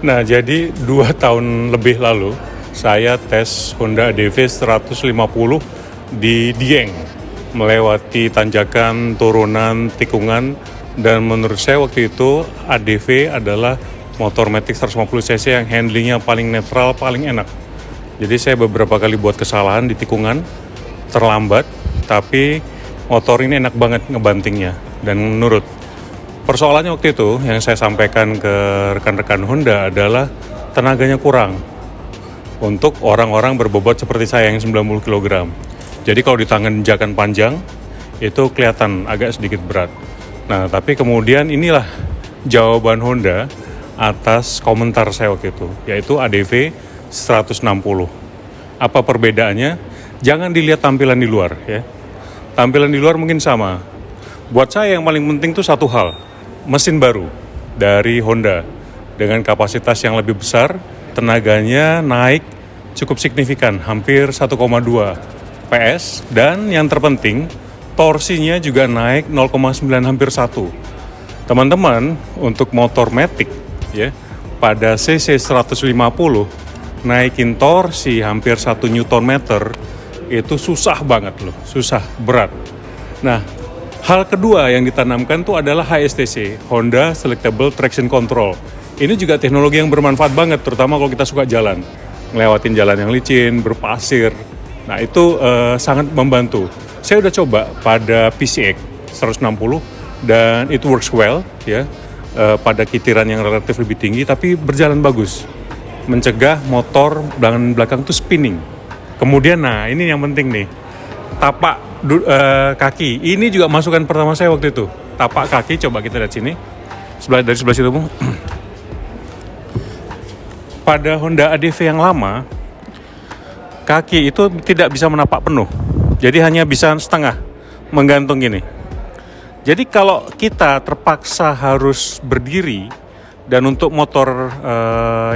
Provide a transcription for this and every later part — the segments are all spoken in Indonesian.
Nah, jadi 2 tahun lebih lalu, saya tes Honda ADV 150 di Dieng, melewati tanjakan, turunan, tikungan, dan menurut saya waktu itu ADV adalah motor matic 150 cc yang handlingnya paling netral, paling enak. Jadi saya beberapa kali buat kesalahan di tikungan, terlambat, tapi motor ini enak banget ngebantingnya dan menurut. Persoalannya waktu itu yang saya sampaikan ke rekan-rekan Honda adalah tenaganya kurang untuk orang-orang berbobot seperti saya yang 90 kg. Jadi kalau di tanjakan panjang itu kelihatan agak sedikit berat. Nah, tapi kemudian inilah jawaban Honda atas komentar saya waktu itu, yaitu ADV 160. Apa perbedaannya? Jangan dilihat tampilan di luar ya. Tampilan di luar mungkin sama. Buat saya yang paling penting itu satu hal, mesin baru dari Honda dengan kapasitas yang lebih besar, tenaganya naik cukup signifikan, hampir 1,2 PS, dan yang terpenting torsinya juga naik 0,9 hampir 1. Teman-teman, untuk motor matic ya, pada cc 150 naikin torsi hampir 1 Nm itu susah banget loh, susah, berat. Nah, hal kedua yang ditanamkan itu adalah HSTC, Honda Selectable Traction Control. Ini juga teknologi yang bermanfaat banget, terutama kalau kita suka jalan, ngelewatin jalan yang licin, berpasir. Nah, itu sangat membantu. Saya udah coba pada PCX 160 dan it works well ya, pada kitiran yang relatif lebih tinggi, tapi berjalan bagus, mencegah motor belakang itu spinning. Kemudian, nah ini yang penting nih, tapak kaki. Ini juga masukan pertama saya waktu itu. Tapak kaki, coba kita lihat sini. Dari sebelah situ, Bung. Pada Honda ADV yang lama, kaki itu tidak bisa menapak penuh. Jadi hanya bisa setengah, menggantung gini. Jadi kalau kita terpaksa harus berdiri, dan untuk motor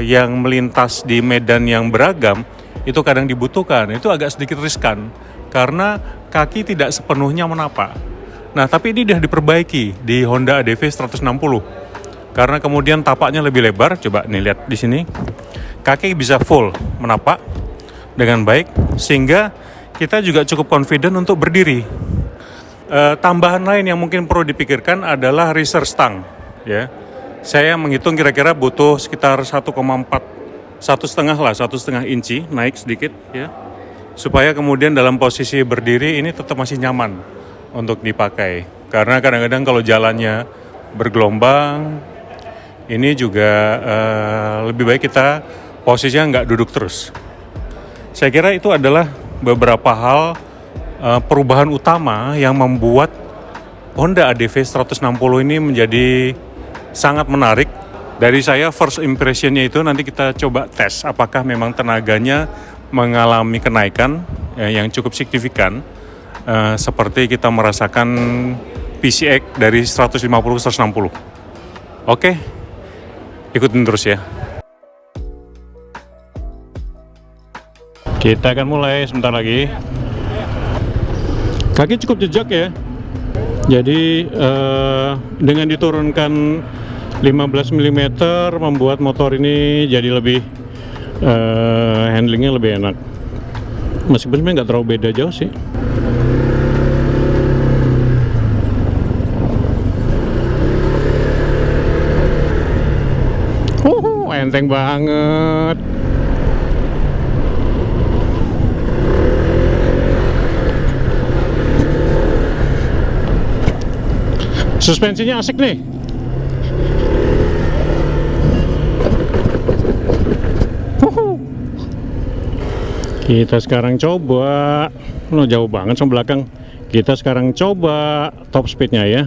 yang melintas di medan yang beragam, itu kadang dibutuhkan. Itu agak sedikit riskan, karena kaki tidak sepenuhnya menapak. Nah, tapi ini sudah diperbaiki di Honda ADV 160. Karena kemudian tapaknya lebih lebar, coba nih lihat di sini. Kaki bisa full menapak dengan baik, sehingga kita juga cukup confident untuk berdiri. Tambahan lain yang mungkin perlu dipikirkan adalah rear stang. Ya, saya menghitung kira-kira butuh sekitar 1,5 inci naik sedikit ya, supaya kemudian dalam posisi berdiri ini tetap masih nyaman untuk dipakai. Karena kadang-kadang kalau jalannya bergelombang, ini juga lebih baik kita posisinya nggak duduk terus. Saya kira itu adalah beberapa hal perubahan utama yang membuat Honda ADV 160 ini menjadi sangat menarik. Dari saya first impressionnya itu nanti kita coba tes apakah memang tenaganya mengalami kenaikan yang cukup signifikan, seperti kita merasakan PCX dari 150 ke 160. Oke, ikutin terus ya. Kita akan mulai sebentar lagi. Kaki cukup jejak ya. Jadi dengan diturunkan 15 mm membuat motor ini jadi lebih handlingnya lebih enak. Meskipun sebenarnya nggak terlalu beda jauh sih. Enteng banget. Suspensinya asik nih. Kita sekarang coba, jauh banget sama belakang. Kita sekarang coba top speednya ya.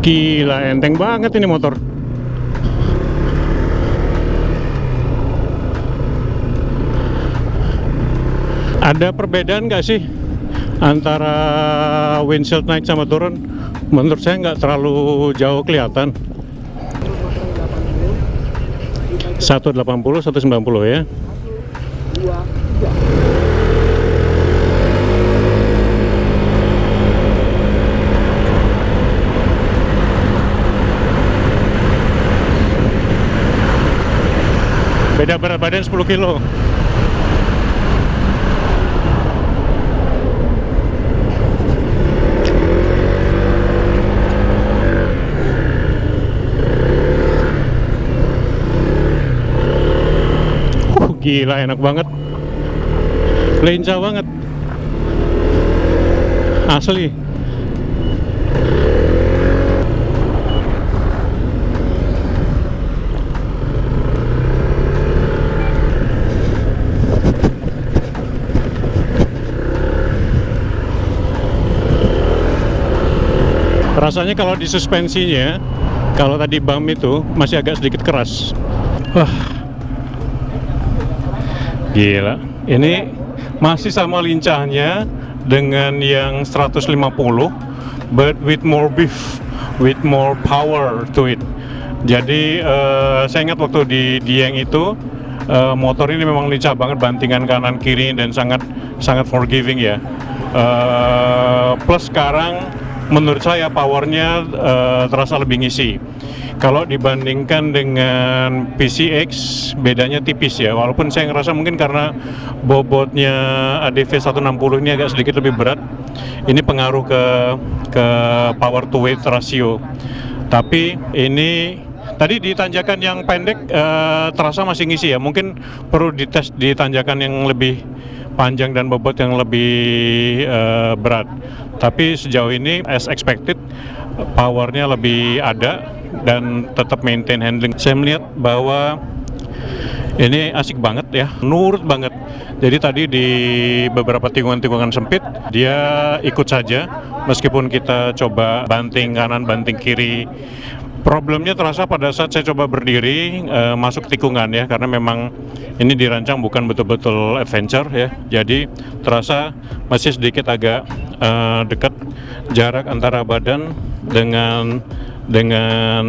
Gila, enteng banget ini motor. Ada perbedaan nggak sih antara windshield naik sama turun? Menurut saya nggak terlalu jauh kelihatan. 180, 190 ya. Beda berat badan 10 kilo. Gila, enak banget. Lincah banget. Asli. Rasanya kalau di suspensinya, kalau tadi bump itu masih agak sedikit keras. Wah, gila. Ini masih sama lincahnya dengan yang 150, but with more beef, with more power to it. Jadi saya ingat waktu di Dieng itu motor ini memang lincah banget, bantingan kanan kiri dan sangat forgiving ya. Plus sekarang menurut saya powernya terasa lebih ngisi. Kalau dibandingkan dengan PCX bedanya tipis ya, walaupun saya ngerasa mungkin karena bobotnya ADV 160 ini agak sedikit lebih berat, ini pengaruh ke power to weight ratio. Tapi ini tadi di tanjakan yang pendek terasa masih ngisi ya, mungkin perlu dites di tanjakan yang lebih panjang dan bobot yang lebih berat. Tapi sejauh ini as expected powernya lebih ada dan tetap maintain handling. Saya melihat bahwa ini asik banget ya, nurut banget. Jadi tadi di beberapa tikungan-tikungan sempit dia ikut saja meskipun kita coba banting kanan banting kiri. Problemnya terasa pada saat saya coba berdiri masuk tikungan ya, karena memang ini dirancang bukan betul-betul adventure ya. Jadi terasa masih sedikit agak dekat jarak antara badan dengan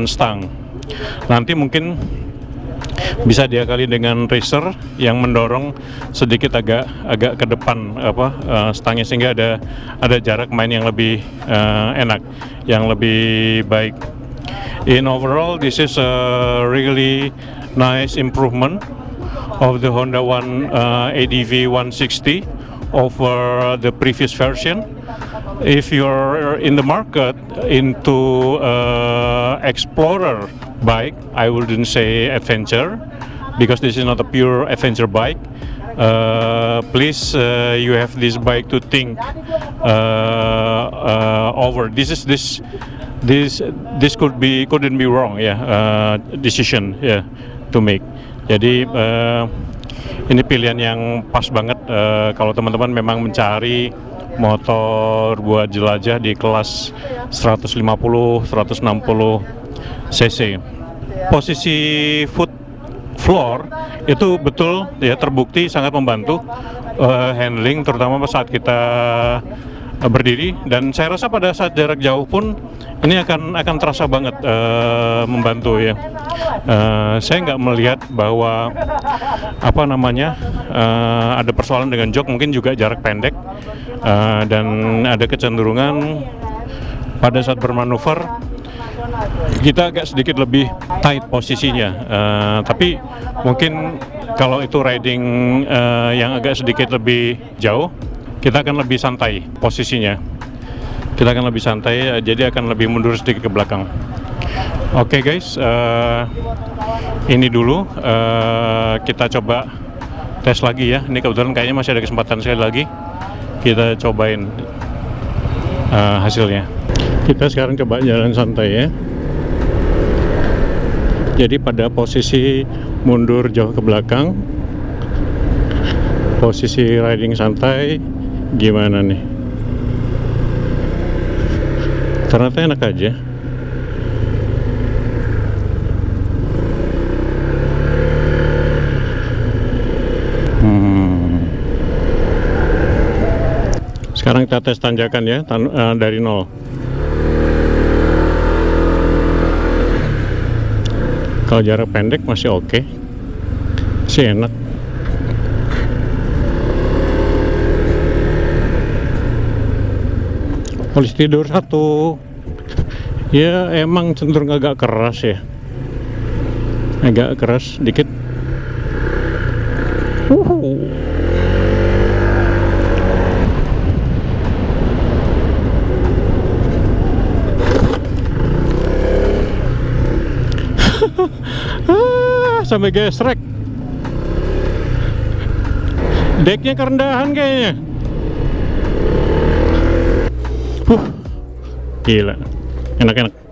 stang. Nanti mungkin bisa diakali dengan racer yang mendorong sedikit agak ke depan stangnya, sehingga ada jarak main yang lebih enak, yang lebih baik. In overall, this is a really nice improvement of the Honda One ADV 160 over the previous version. If you're in the market into explorer bike, I wouldn't say adventure, because this is not a pure adventure bike. Please, you have this bike to think over. This couldn't be wrong decision to make. Jadi ini pilihan yang pas banget kalau teman-teman memang mencari motor buat jelajah di kelas 150 160 cc. Posisi foot floor itu betul ya, terbukti sangat membantu handling, terutama saat kita berdiri, dan saya rasa pada saat jarak jauh pun ini akan terasa banget membantu ya. Saya nggak melihat bahwa ada persoalan dengan jok, mungkin juga jarak pendek dan ada kecenderungan pada saat bermanuver kita agak sedikit lebih tight posisinya, tapi mungkin kalau itu riding yang agak sedikit lebih jauh, kita akan lebih santai posisinya. Kita akan lebih santai, jadi akan lebih mundur sedikit ke belakang. Oke guys, ini dulu kita coba tes lagi ya. Ini kebetulan kayaknya masih ada kesempatan sekali lagi. Kita cobain hasilnya. Kita sekarang coba jalan santai ya. Jadi pada posisi mundur jauh ke belakang, posisi riding santai, gimana nih? Ternyata enak aja. Sekarang kita tes tanjakan ya, dari nol. Kalau jarak pendek masih oke, masih enak. Polis tidur satu. Ya emang cenderung agak keras ya, agak keras dikit. Sampai gesrek. Deknya kerendahan kayaknya. Gila, enak-enak.